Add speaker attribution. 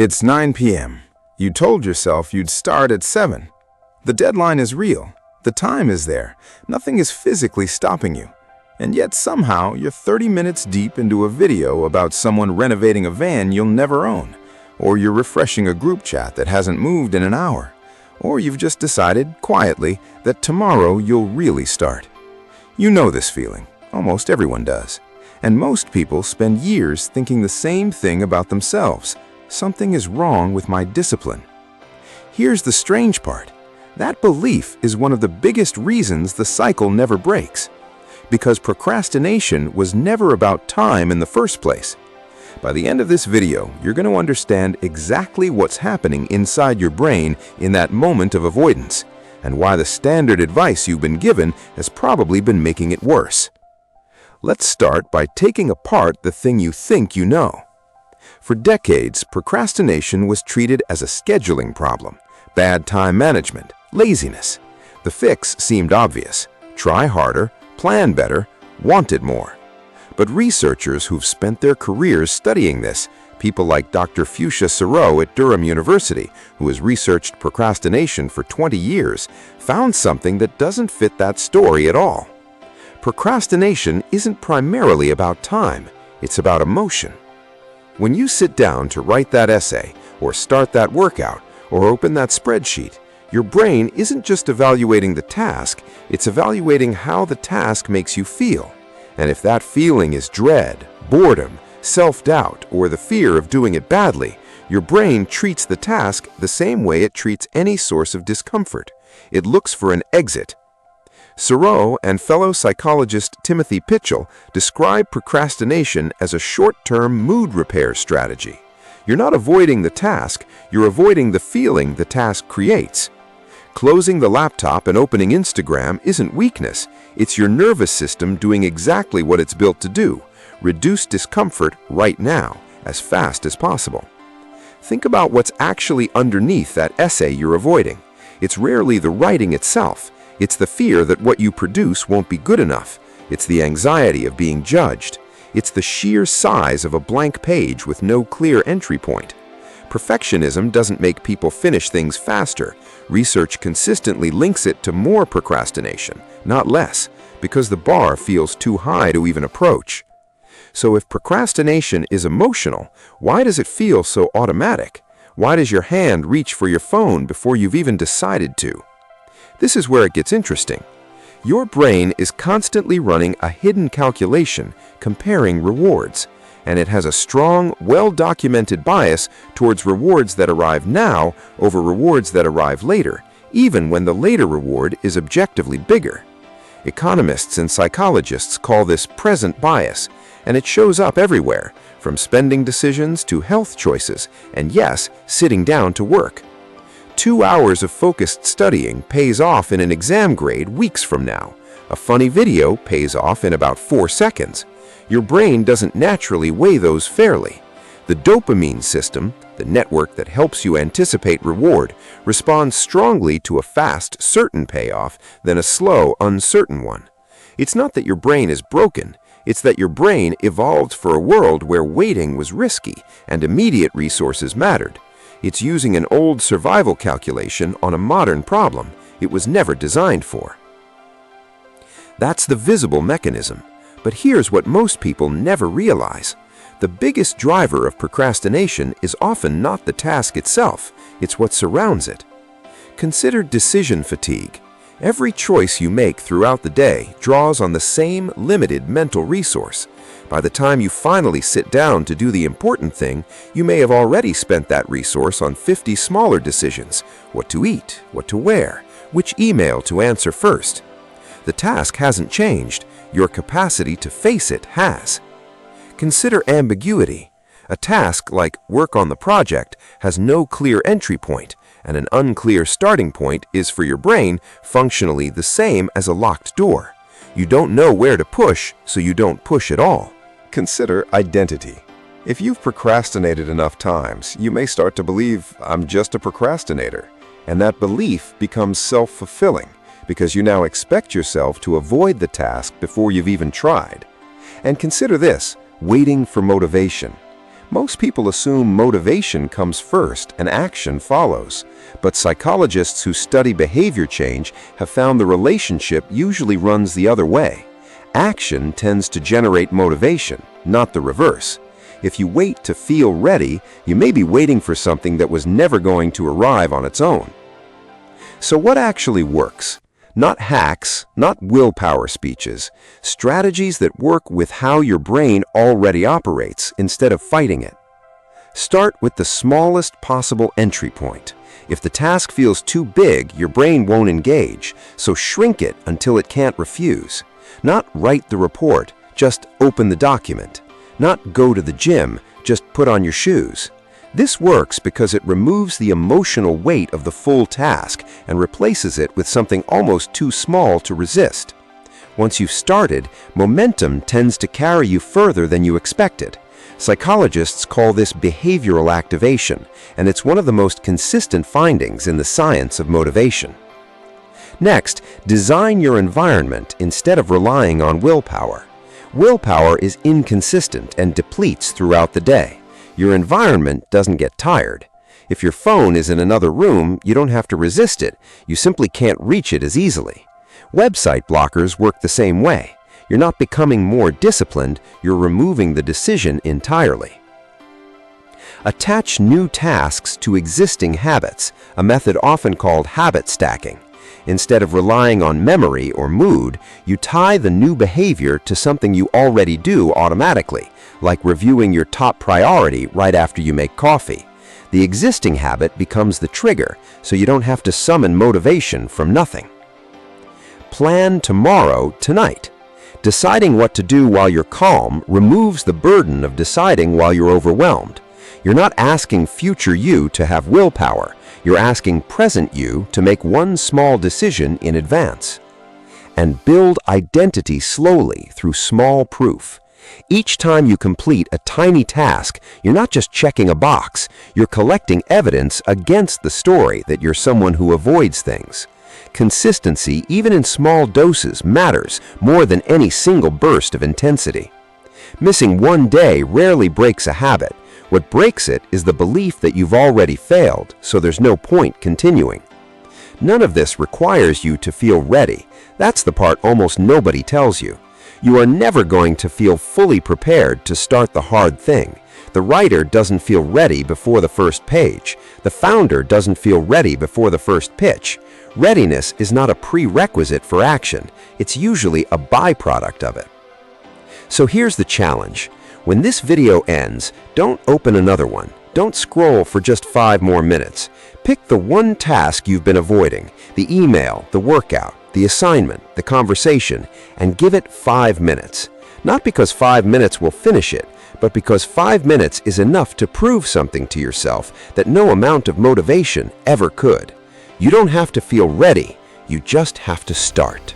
Speaker 1: It's 9 p.m. You told yourself you'd start at 7. The deadline is real. The time is there. Nothing is physically stopping you. And yet somehow you're 30 minutes deep into a video about someone renovating a van you'll never own. Or you're refreshing a group chat that hasn't moved in an hour. Or you've just decided, quietly, that tomorrow you'll really start. You know this feeling. Almost everyone does. And most people spend years thinking the same thing about themselves. Something is wrong with my discipline. Here's the strange part. That belief is one of the biggest reasons the cycle never breaks. Because procrastination was never about time in the first place. By the end of this video, you're going to understand exactly what's happening inside your brain in that moment of avoidance, and why the standard advice you've been given has probably been making it worse. Let's start by taking apart the thing you think you know. For decades, procrastination was treated as a scheduling problem, bad time management, laziness. The fix seemed obvious. Try harder, plan better, want it more. But researchers who've spent their careers studying this, people like Dr. Fuschia Sirois at Durham University, who has researched procrastination for 20 years, found something that doesn't fit that story at all. Procrastination isn't primarily about time, it's about emotion. When you sit down to write that essay, or start that workout, or open that spreadsheet, your brain isn't just evaluating the task, it's evaluating how the task makes you feel. And if that feeling is dread, boredom, self-doubt, or the fear of doing it badly, your brain treats the task the same way it treats any source of discomfort. It looks for an exit. Sirois and fellow psychologist Timothy Pychyl describe procrastination as a short-term mood repair strategy. You're not avoiding the task, you're avoiding the feeling the task creates. Closing the laptop and opening Instagram isn't weakness, it's your nervous system doing exactly what it's built to do: reduce discomfort right now, as fast as possible. Think about what's actually underneath that essay you're avoiding. It's rarely the writing itself. It's the fear that what you produce won't be good enough. It's the anxiety of being judged. It's the sheer size of a blank page with no clear entry point. Perfectionism doesn't make people finish things faster. Research consistently links it to more procrastination, not less, because the bar feels too high to even approach. So if procrastination is emotional, why does it feel so automatic? Why does your hand reach for your phone before you've even decided to? This is where it gets interesting. Your brain is constantly running a hidden calculation, comparing rewards, and it has a strong, well-documented bias towards rewards that arrive now over rewards that arrive later, even when the later reward is objectively bigger. Economists and psychologists call this present bias, and it shows up everywhere, from spending decisions to health choices, and yes, sitting down to work. 2 hours of focused studying pays off in an exam grade weeks from now. A funny video pays off in about 4 seconds. Your brain doesn't naturally weigh those fairly. The dopamine system, the network that helps you anticipate reward, responds strongly to a fast, certain payoff than a slow, uncertain one. It's not that your brain is broken, it's that your brain evolved for a world where waiting was risky and immediate resources mattered. It's using an old survival calculation on a modern problem it was never designed for. That's the visible mechanism. But here's what most people never realize. The biggest driver of procrastination is often not the task itself, it's what surrounds it. Consider decision fatigue. Every choice you make throughout the day draws on the same limited mental resource. By the time you finally sit down to do the important thing, you may have already spent that resource on 50 smaller decisions: what to eat, what to wear, which email to answer first. The task hasn't changed, your capacity to face it has. Consider ambiguity. A task like work on the project has no clear entry point, and an unclear starting point is for your brain functionally the same as a locked door. You don't know where to push, so you don't push at all.
Speaker 2: Consider identity. If you've procrastinated enough times, you may start to believe, "I'm just a procrastinator," and that belief becomes self-fulfilling because you now expect yourself to avoid the task before you've even tried. And consider this: waiting for motivation. Most people assume motivation comes first and action follows, but psychologists who study behavior change have found the relationship usually runs the other way. Action tends to generate motivation, not the reverse. If you wait to feel ready, you may be waiting for something that was never going to arrive on its own. So what actually works? Not hacks, not willpower speeches, strategies that work with how your brain already operates instead of fighting it. Start with the smallest possible entry point. If the task feels too big, your brain won't engage, so shrink it until it can't refuse. Not write the report, just open the document. Not go to the gym, just put on your shoes. This works because it removes the emotional weight of the full task and replaces it with something almost too small to resist. Once you've started, momentum tends to carry you further than you expected. Psychologists call this behavioral activation, and it's one of the most consistent findings in the science of motivation. Next, design your environment instead of relying on willpower. Willpower is inconsistent and depletes throughout the day. Your environment doesn't get tired. If your phone is in another room, you don't have to resist it. You simply can't reach it as easily. Website blockers work the same way. You're not becoming more disciplined, you're removing the decision entirely. Attach new tasks to existing habits, a method often called habit stacking. Instead of relying on memory or mood, you tie the new behavior to something you already do automatically, like reviewing your top priority right after you make coffee. The existing habit becomes the trigger, so you don't have to summon motivation from nothing. Plan tomorrow tonight. Deciding what to do while you're calm removes the burden of deciding while you're overwhelmed. You're not asking future you to have willpower. You're asking present you to make one small decision in advance. And build identity slowly through small proof. Each time you complete a tiny task, you're not just checking a box, you're collecting evidence against the story that you're someone who avoids things. Consistency, even in small doses, matters more than any single burst of intensity. Missing one day rarely breaks a habit. What breaks it is the belief that you've already failed, so there's no point continuing. None of this requires you to feel ready. That's the part almost nobody tells you. You are never going to feel fully prepared to start the hard thing. The writer doesn't feel ready before the first page. The founder doesn't feel ready before the first pitch. Readiness is not a prerequisite for action. It's usually a byproduct of it. So here's the challenge. When this video ends, don't open another one. Don't scroll for just 5 more minutes. Pick the one task you've been avoiding, the email, the workout, the assignment, the conversation, and give it 5 minutes. Not because 5 minutes will finish it, but because 5 minutes is enough to prove something to yourself that no amount of motivation ever could. You don't have to feel ready, you just have to start.